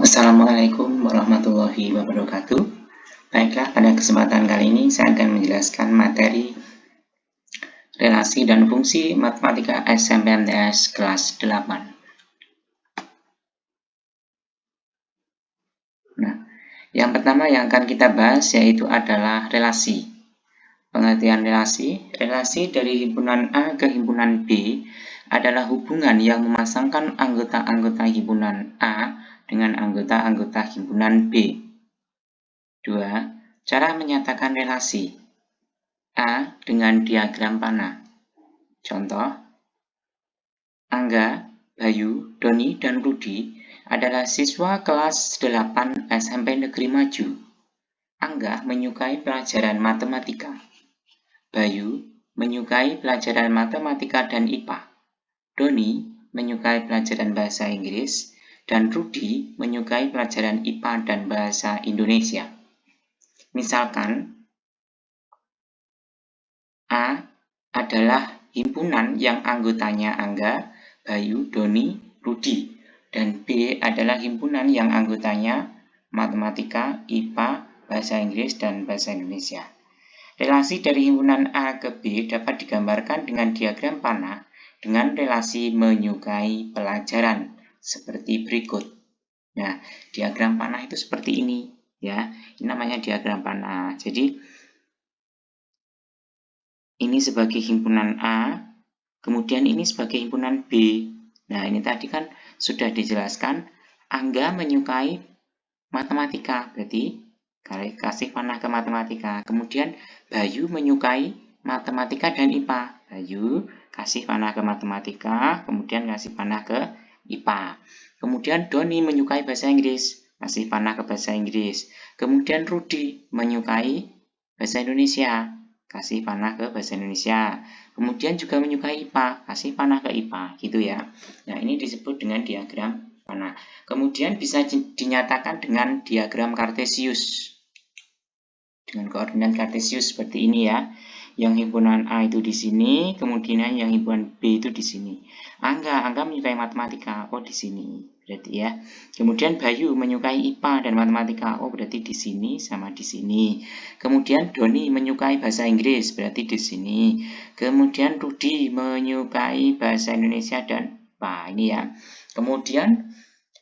Assalamualaikum warahmatullahi wabarakatuh. Baiklah, pada kesempatan kali ini saya akan menjelaskan materi relasi dan fungsi matematika SMP MTS kelas 8. Nah, yang pertama yang akan kita bahas yaitu adalah relasi. Pengertian relasi, relasi dari himpunan A ke himpunan B adalah hubungan yang memasangkan anggota-anggota himpunan A dengan anggota-anggota himpunan B. 2. Cara menyatakan relasi. A dengan diagram panah. Contoh, Angga, Bayu, Doni, dan Rudi adalah siswa kelas 8 SMP Negeri Maju. Angga menyukai pelajaran matematika. Bayu menyukai pelajaran matematika dan IPA. Doni menyukai pelajaran bahasa Inggris. Dan Rudi menyukai pelajaran IPA dan bahasa Indonesia. Misalkan, A adalah himpunan yang anggotanya Angga, Bayu, Doni, Rudi. Dan B adalah himpunan yang anggotanya matematika, IPA, bahasa Inggris, dan bahasa Indonesia. Relasi dari himpunan A ke B dapat digambarkan dengan diagram panah dengan relasi menyukai pelajaran seperti berikut. Nah, diagram panah itu seperti ini, ya. Ini namanya diagram panah. Jadi, ini sebagai himpunan A, kemudian ini sebagai himpunan B. Nah, ini tadi kan sudah dijelaskan, Angga menyukai matematika, berarti kasih panah ke matematika. Kemudian Bayu menyukai matematika dan IPA. Bayu kasih panah ke matematika, kemudian kasih panah ke IPA. Kemudian Doni menyukai bahasa Inggris, kasih panah ke bahasa Inggris. Kemudian Rudi menyukai bahasa Indonesia, kasih panah ke bahasa Indonesia. Kemudian juga menyukai IPA, kasih panah ke IPA, gitu ya. Nah, ini disebut dengan diagram panah. Kemudian bisa dinyatakan dengan diagram Kartesius. Dengan koordinat Kartesius seperti ini ya. Yang himpunan A itu di sini, kemudian yang himpunan B itu di sini. Angga menyukai matematika, oh di sini. Berarti ya. Kemudian Bayu menyukai IPA dan matematika, oh berarti di sini sama di sini. Kemudian Doni menyukai bahasa Inggris, berarti di sini. Kemudian Rudi menyukai bahasa Indonesia dan ini ya. Kemudian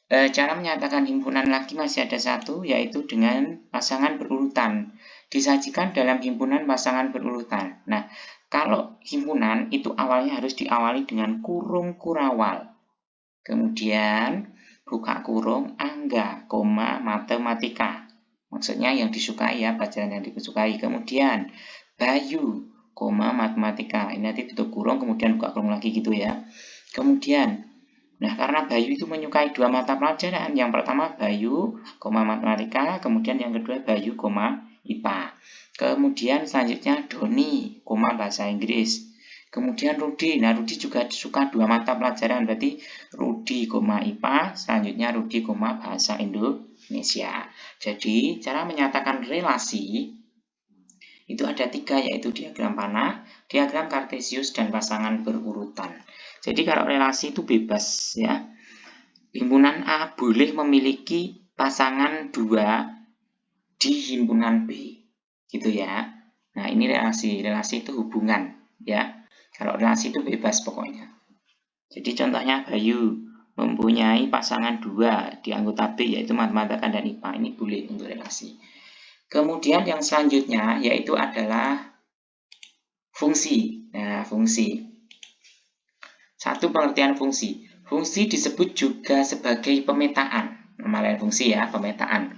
cara menyatakan himpunan lagi masih ada satu, yaitu dengan pasangan berurutan. Disajikan dalam himpunan pasangan berurutan. Nah, kalau himpunan itu awalnya harus diawali dengan kurung kurawal. Kemudian buka kurung Angga, matematika. Maksudnya yang disukai ya, pelajaran yang disukai. Kemudian Bayu, matematika. Ini nanti tutup kurung, kemudian buka kurung lagi gitu ya. Kemudian, nah karena Bayu itu menyukai dua mata pelajaran. Yang pertama Bayu, matematika. Kemudian yang kedua Bayu, IPA. Kemudian selanjutnya Doni, bahasa Inggris. Kemudian Rudi, nah Rudi juga suka dua mata pelajaran, berarti Rudi, IPA, selanjutnya Rudi, bahasa Indonesia. Jadi cara menyatakan relasi itu ada tiga, yaitu diagram panah, diagram Kartesius, dan pasangan berurutan. Jadi kalau relasi itu bebas ya. Himpunan A boleh memiliki pasangan dua di himpunan B, gitu ya. Nah, ini relasi itu hubungan, ya. Kalau relasi itu bebas pokoknya. Jadi contohnya Bayu mempunyai pasangan dua di anggota B, yaitu matematika dan IPA. Ini boleh untuk relasi. Kemudian yang selanjutnya yaitu adalah fungsi. Nah, fungsi. Satu pengertian fungsi. Fungsi disebut juga sebagai pemetaan. Nama lain fungsi ya, pemetaan.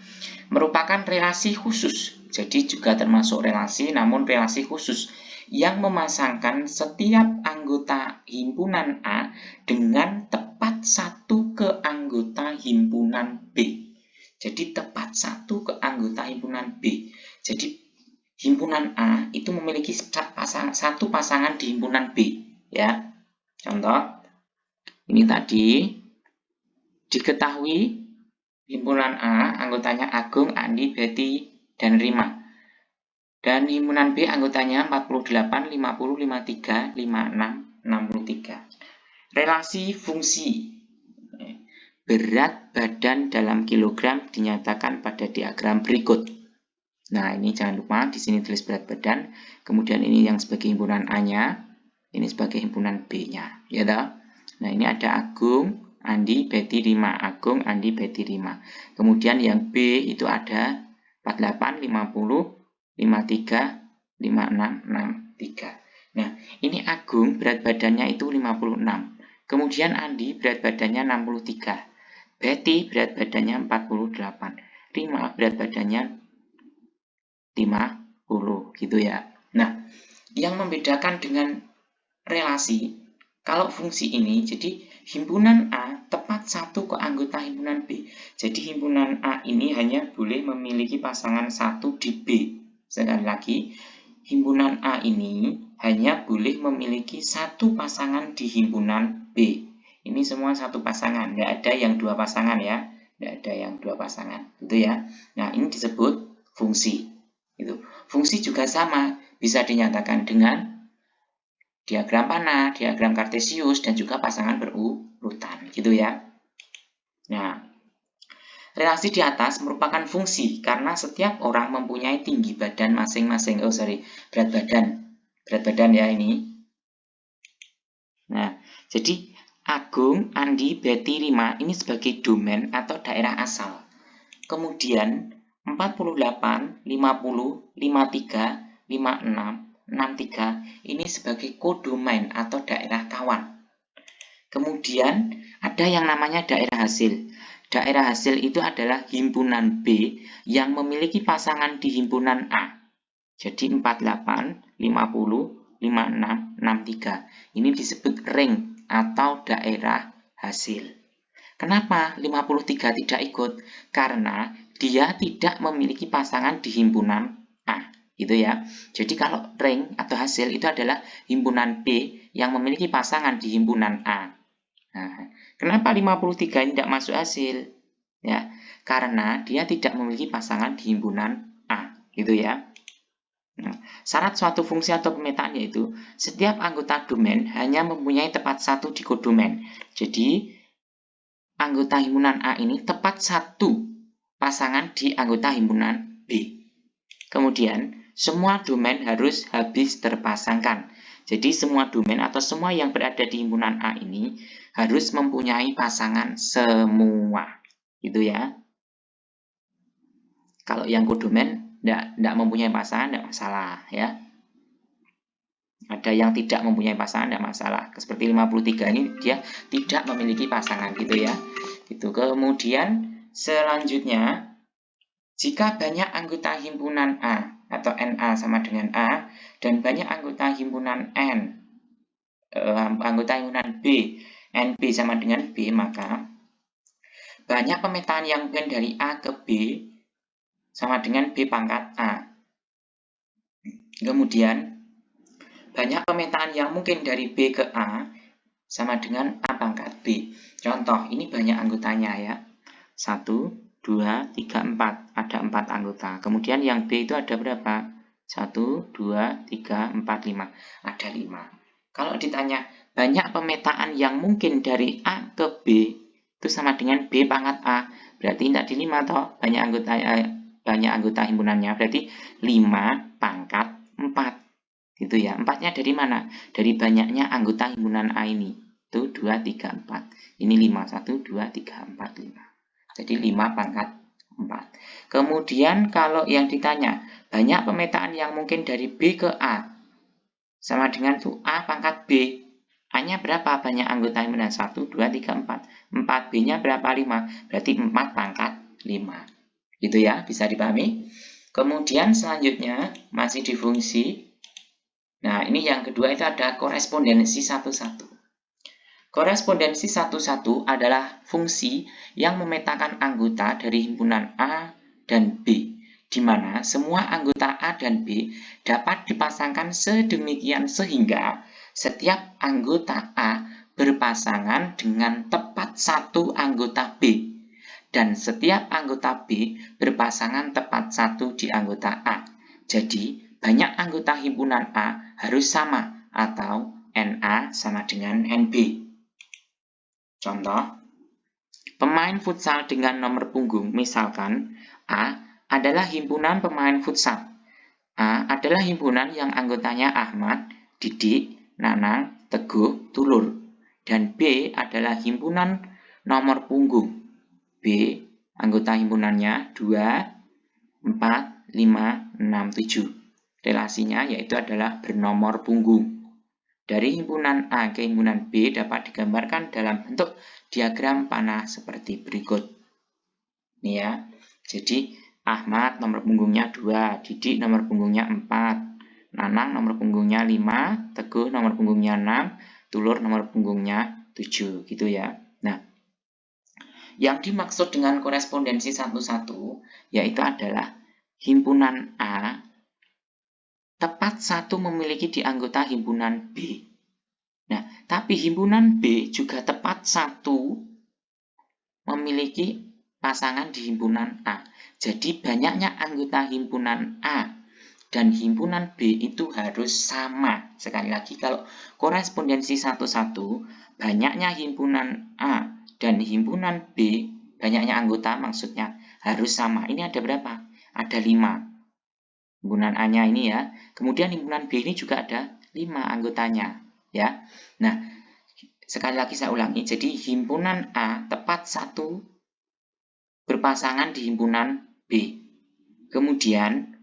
Merupakan relasi khusus. Jadi juga termasuk relasi, namun relasi khusus yang memasangkan setiap anggota himpunan A dengan tepat satu ke anggota himpunan B. Jadi tepat satu ke anggota himpunan B. Jadi himpunan A itu memiliki satu pasangan di himpunan B. Ya, contoh ini tadi diketahui himpunan A anggotanya Agung, Andi, Betty, dan Rima. Dan himpunan B anggotanya 48, 50, 53, 56, 63. Relasi fungsi. berat badan dalam kilogram dinyatakan pada diagram berikut. Nah, ini jangan lupa di sini tulis berat badan, kemudian ini yang sebagai himpunan A-nya, ini sebagai himpunan B-nya, ya toh? Nah, ini ada Agung, Andi, Betty 5, Agung, Andi, Betty 5. Kemudian yang B itu ada 48, 50, 53, 56, 63. Nah, ini Agung berat badannya itu 56. Kemudian Andi berat badannya 63. Betty berat badannya 48. Rima berat badannya 50 gitu ya. Nah, yang membedakan dengan relasi, kalau fungsi ini, jadi himpunan A tepat satu ke anggota himpunan B. Jadi himpunan A ini hanya boleh memiliki pasangan satu di B. Sekali lagi, himpunan A ini hanya boleh memiliki satu pasangan di himpunan B. Ini semua satu pasangan, tidak ada yang dua pasangan ya. Tidak ada yang dua pasangan, gitu ya. Nah, ini disebut fungsi. Itu. Fungsi juga sama, bisa dinyatakan dengan diagram panah, diagram kartesius, dan juga pasangan berurutan, gitu ya. Nah, relasi di atas merupakan fungsi karena setiap orang mempunyai tinggi badan masing-masing. Berat badan ya ini. Nah, jadi Agung, Andi, Betty, Rima ini sebagai domain atau daerah asal. Kemudian 48, 50, 53, 56, 63 ini sebagai kodomain atau daerah kawan. Kemudian ada yang namanya daerah hasil. Daerah hasil itu adalah himpunan B yang memiliki pasangan di himpunan A. Jadi 48, 50, 56, 63. Ini disebut ring atau daerah hasil. Kenapa 53 tidak ikut? Karena dia tidak memiliki pasangan di himpunan A, gitu ya. Jadi kalau ring atau hasil itu adalah himpunan B yang memiliki pasangan di himpunan A. Nah, kenapa 53 ini tidak masuk hasil? Ya, karena dia tidak memiliki pasangan di himpunan A, gitu ya. Nah, syarat suatu fungsi atau pemetaan yaitu setiap anggota domain hanya mempunyai tepat satu di kodomain. Jadi anggota himpunan A ini tepat satu pasangan di anggota himpunan B. Kemudian, semua domain harus habis terpasangkan. Jadi, semua domain atau semua yang berada di himpunan A ini harus mempunyai pasangan semua. Gitu ya. Kalau yang kodomain tidak mempunyai pasangan, tidak masalah ya. Ada yang tidak mempunyai pasangan, tidak masalah. Seperti 53 ini dia tidak memiliki pasangan gitu ya. Gitu. Kemudian selanjutnya, jika banyak anggota himpunan A atau NA sama dengan A dan banyak anggota himpunan anggota himpunan B, NB sama dengan B, maka banyak pemetaan yang mungkin dari A ke B sama dengan B pangkat A. Kemudian banyak pemetaan yang mungkin dari B ke A sama dengan A pangkat B. Contoh, ini banyak anggotanya ya. 1, 2, 3, 4. Ada 4 anggota. Kemudian yang B itu ada berapa? 1, 2, 3, 4, 5. Ada 5. Kalau ditanya, banyak pemetaan yang mungkin dari A ke B itu sama dengan B pangkat A. Berarti tidak di 5 toh. Banyak anggota himpunannya. Berarti 5 pangkat 4. Gitu ya. 4-nya dari mana? Dari banyaknya anggota himpunan A ini. Itu 2, 3, 4. Ini 5. 1, 2, 3, 4, 5. Jadi 5 pangkat 4. Kemudian kalau yang ditanya, banyak pemetaan yang mungkin dari B ke A. Sama dengan tuh A pangkat B. A-nya berapa? Banyak anggota himpunan? 1, 2, 3, 4. 4B-nya berapa? 5. Berarti 4 pangkat 5. Gitu ya, bisa dipahami? Kemudian selanjutnya, masih di fungsi. Nah, ini yang kedua itu ada korespondensi satu-satu. Korespondensi satu-satu adalah fungsi yang memetakan anggota dari himpunan A dan B, di mana semua anggota A dan B dapat dipasangkan sedemikian sehingga setiap anggota A berpasangan dengan tepat satu anggota B, dan setiap anggota B berpasangan tepat satu di anggota A. Jadi, banyak anggota himpunan A harus sama atau NA sama dengan NB. Contoh, Pemain futsal dengan nomor punggung, misalkan A adalah himpunan pemain futsal. A adalah himpunan yang anggotanya Ahmad, Didik, Nanang, Teguh, Tulur. Dan B adalah himpunan nomor punggung. B, anggota himpunannya 2, 4, 5, 6, 7. Relasinya yaitu adalah bernomor punggung. Dari himpunan A ke himpunan B dapat digambarkan dalam bentuk diagram panah seperti berikut. Ini ya. Jadi Ahmad nomor punggungnya 2, Didik nomor punggungnya 4, Nanang nomor punggungnya 5, Teguh nomor punggungnya 6, Tulur nomor punggungnya 7 gitu ya. Nah, yang dimaksud dengan korespondensi 1-1 yaitu adalah himpunan A tepat satu memiliki di anggota himpunan B. Nah, tapi himpunan B juga tepat satu memiliki pasangan di himpunan A. Jadi banyaknya anggota himpunan A dan himpunan B itu harus sama. Sekali lagi, kalau korespondensi 1-1, banyaknya himpunan A dan himpunan B, banyaknya anggota maksudnya harus sama. Ini ada berapa? Ada 5. Himpunan A-nya ini ya. Kemudian himpunan B ini juga ada 5 anggotanya. Ya. Nah, sekali lagi saya ulangi. Jadi himpunan A tepat satu berpasangan di himpunan B. Kemudian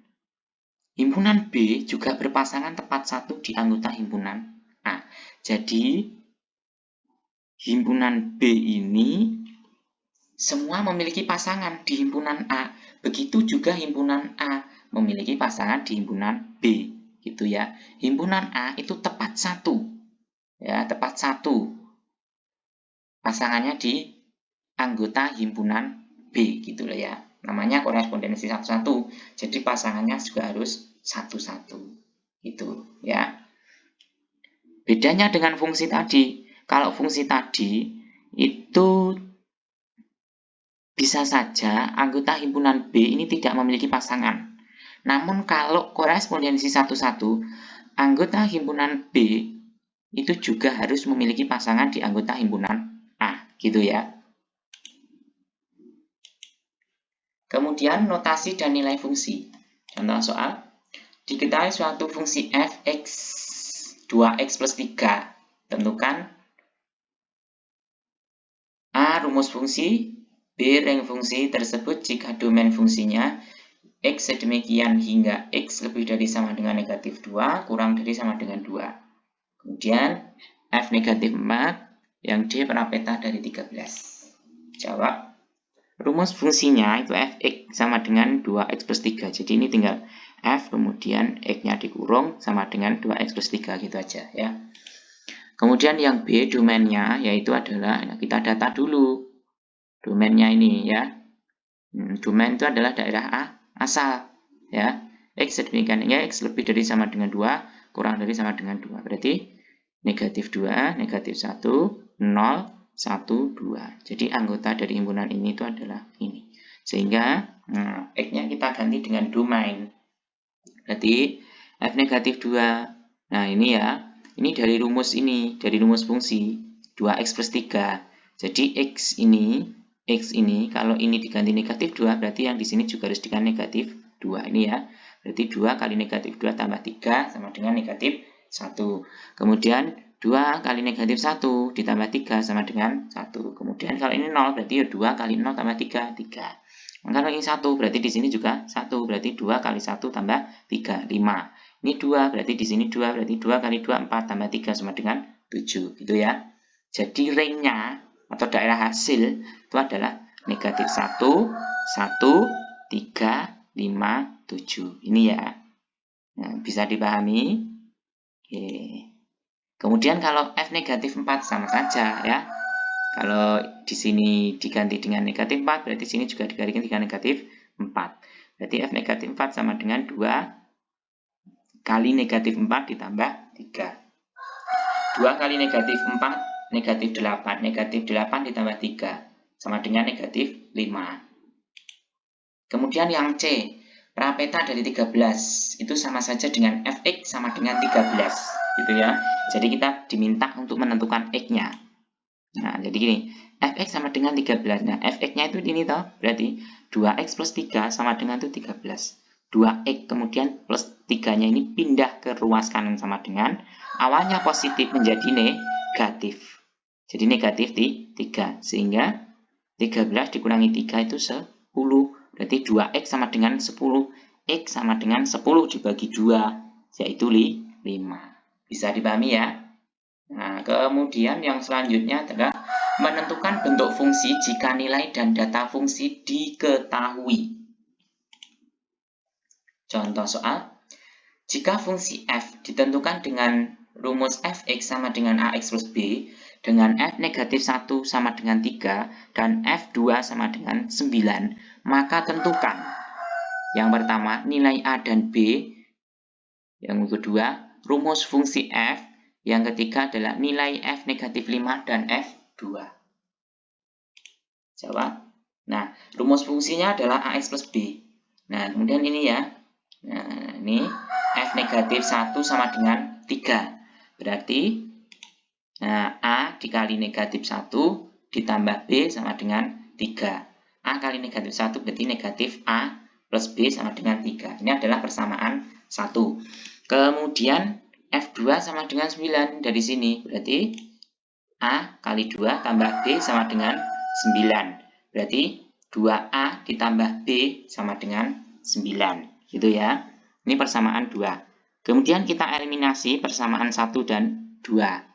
himpunan B juga berpasangan tepat satu di anggota himpunan A. Jadi himpunan B ini semua memiliki pasangan di himpunan A. Begitu juga himpunan A memiliki pasangan di himpunan B, gitu ya. Himpunan A itu tepat satu, ya, tepat satu pasangannya di anggota himpunan B, gitu loh ya. Namanya korespondensi 1-1. Jadi pasangannya juga harus 1-1, gitu ya. Bedanya dengan fungsi tadi, kalau fungsi tadi itu bisa saja anggota himpunan B ini tidak memiliki pasangan. Namun kalau korespondensi 1-1, anggota himpunan B itu juga harus memiliki pasangan di anggota himpunan A, gitu ya. Kemudian notasi dan nilai fungsi. Contoh soal, diketahui suatu fungsi f x 2x plus 3. Tentukan A. Rumus fungsi, B. Range fungsi tersebut jika domain fungsinya X sedemikian hingga X lebih dari sama dengan negatif 2, kurang dari sama dengan 2. Kemudian F negatif 4, yang D parapeta dari 13. Jawab. Rumus fungsinya itu Fx sama dengan 2x plus 3. Jadi ini tinggal F, kemudian X-nya dikurung sama dengan 2x plus 3, gitu aja ya. Kemudian yang B, domainnya, yaitu adalah, kita data dulu domainnya ini ya. Domain itu adalah daerah A, asal ya. X sedemikian hingga X lebih dari sama dengan 2, kurang dari sama dengan 2. Berarti negatif 2, negatif 1, 0, 1, 2. Jadi anggota dari himpunan ini itu adalah ini. Sehingga X-nya kita ganti dengan domain. Berarti F negatif 2. Nah ini ya, ini dari rumus ini, dari rumus fungsi 2x plus 3. Jadi X ini kalau ini diganti negatif 2, berarti yang di sini juga harus diganti negatif 2. Ini ya, berarti 2 kali negatif 2 tambah 3 sama dengan negatif 1. Kemudian 2 kali negatif 1 ditambah 3 sama dengan 1. Kemudian kalau ini 0, berarti ya 2 kali 0 tambah 3, 3. Kalau ini 1, berarti di sini juga 1. Berarti 2 kali 1 tambah 3, 5. Ini 2, berarti di sini 2. Berarti 2 kali 2, 4 tambah 3 sama dengan 7. Gitu ya. Jadi range-nya atau daerah hasil itu adalah negatif 1, 1, 3, 5, 7. Ini ya. Nah, bisa dipahami? Oke. Kemudian kalau F negatif 4 sama saja ya. Kalau di sini diganti dengan negatif 4, berarti sini juga diganti dengan negatif 4. Berarti F negatif 4 sama dengan 2 kali negatif 4 ditambah 3. 2 kali negatif 4, negatif 8. Negatif 8 ditambah 3, sama dengan negatif 5. Kemudian yang C, parapeta dari 13, itu sama saja dengan Fx sama dengan 13. Gitu ya. Jadi kita diminta untuk menentukan X-nya. Nah, jadi gini, fx sama dengan 13. Nah, fx-nya itu ini toh, berarti 2x plus 3 sama dengan itu 13. 2x kemudian plus 3-nya ini pindah ke ruas kanan sama dengan awalnya positif menjadi negatif. Jadi negatif di 3. Sehingga 13 dikurangi 3 itu 10. Berarti 2x sama dengan 10. X sama dengan 10 dibagi 2, yaitu 5. Bisa dipahami ya? Nah, kemudian yang selanjutnya adalah menentukan bentuk fungsi jika nilai dan data fungsi diketahui. Contoh soal, jika fungsi f ditentukan dengan rumus fx sama dengan ax plus b, dengan f negatif 1 sama dengan 3, dan f2 sama dengan 9, maka tentukan. Yang pertama, nilai a dan b. Yang kedua, rumus fungsi f. Yang ketiga adalah nilai f negatif 5 dan f2. Jawab. Nah, rumus fungsinya adalah ax plus b. Nah, kemudian ini ya. Nah, ini f negatif 1 sama dengan 3. Berarti a dikali negatif 1 ditambah b sama dengan 3. A kali negatif 1 berarti negatif a plus b sama dengan 3. Ini adalah persamaan 1. Kemudian f2 sama dengan 9 dari sini. Berarti a kali 2 tambah b sama dengan 9. Berarti 2a ditambah b sama dengan 9. Gitu ya. Ini persamaan 2. Kemudian kita eliminasi persamaan 1 dan 2.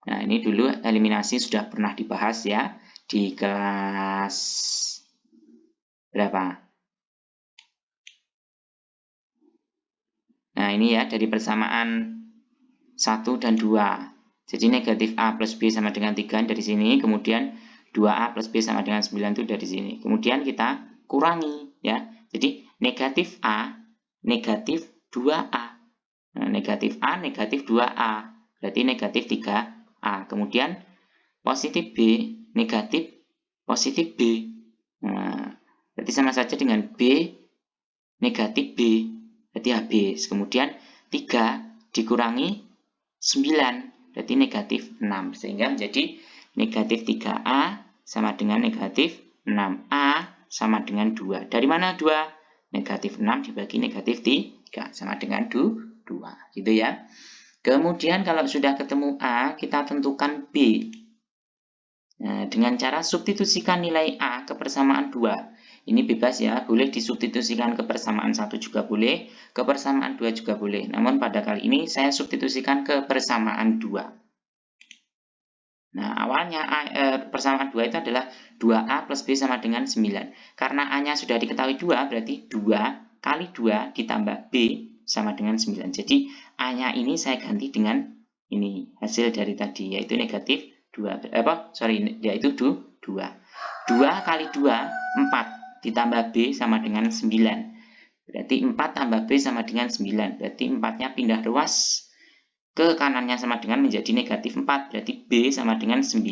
Nah, ini dulu eliminasi sudah pernah dibahas ya di kelas berapa? Nah, ini ya dari persamaan 1 dan 2. Jadi negatif A plus B sama dengan 3 dari sini. Kemudian 2A plus B sama dengan 9 itu dari sini. Kemudian kita kurangi ya. Jadi negatif A, negatif 2A. Nah, negatif A, negatif 2A. Berarti negatif 3A. Kemudian positif B, negatif positif B. Nah, berarti sama saja dengan B, negatif B. Berarti habis. Kemudian 3 dikurangi 9, berarti negatif 6. Sehingga menjadi negatif 3A sama dengan negatif 6A sama dengan 2. Dari mana 2? Negatif 6 dibagi negatif 3 sama dengan 2. Gitu ya. Kemudian kalau sudah ketemu A, kita tentukan B. Nah, dengan cara substitusikan nilai A ke persamaan 2. Ini bebas ya, boleh disubstitusikan ke persamaan 1 juga boleh, ke persamaan 2 juga boleh. Namun pada kali ini saya substitusikan ke persamaan 2. Nah, awalnya persamaan 2 itu adalah 2A plus B sama dengan 9. Karena A-nya sudah diketahui 2, berarti 2 kali 2 ditambah B sama dengan 9. Jadi A-nya ini saya ganti dengan ini, hasil dari tadi, yaitu negatif 2. Yaitu 2. 2 kali 2, 4. Ditambah B sama dengan 9. Berarti 4 tambah B sama dengan 9. Berarti 4-nya pindah ruas ke kanannya sama dengan menjadi negatif 4. Berarti B sama dengan 9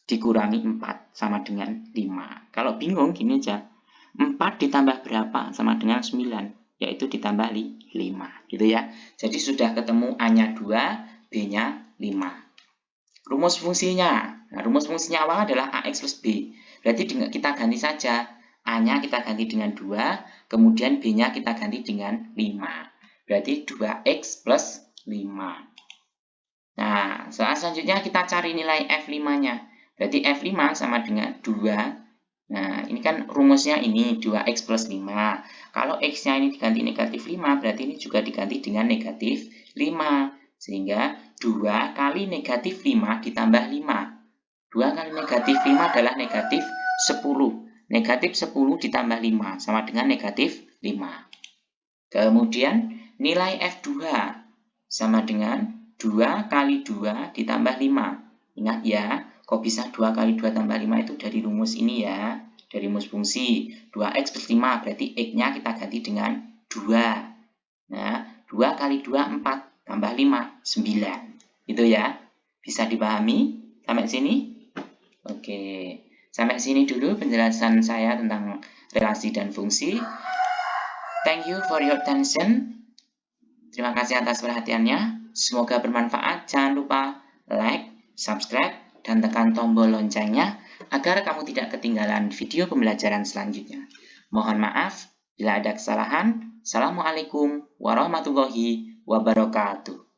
dikurangi 4 sama dengan 5. Kalau bingung gini aja. 4 ditambah berapa sama dengan 9. Yaitu ditambah 5. Gitu ya. Jadi sudah ketemu A-nya 2, B-nya 5. Rumus fungsinya. Nah, rumus fungsinya awal adalah AX plus B. Berarti kita ganti saja. A-nya kita ganti dengan 2, kemudian B-nya kita ganti dengan 5. Berarti 2X plus 5. Nah, soal selanjutnya kita cari nilai F5-nya. Berarti F5 sama dengan 2. Nah, ini kan rumusnya ini 2X plus 5. Kalau X-nya ini diganti negatif 5, berarti ini juga diganti dengan negatif 5. Sehingga 2 kali negatif 5 ditambah 5. 2 kali negatif 5 adalah negatif 10. Negatif 10 ditambah 5 sama dengan negatif 5. Kemudian nilai F2 sama dengan 2 kali 2 ditambah 5. Ingat ya, kok bisa 2 kali 2 tambah 5 itu dari rumus ini ya. Dari rumus fungsi 2X plus 5, berarti X-nya kita ganti dengan 2. Nah, 2 kali 2, 4. Tambah 5, 9. Itu ya. Bisa dipahami sampai sini? Oke. Sampai sini dulu penjelasan saya tentang relasi dan fungsi. Thank you for your attention. Terima kasih atas perhatiannya. Semoga bermanfaat. Jangan lupa like, subscribe, dan tekan tombol loncengnya agar kamu tidak ketinggalan video pembelajaran selanjutnya. Mohon maaf bila ada kesalahan. Assalamualaikum warahmatullahi wabarakatuh.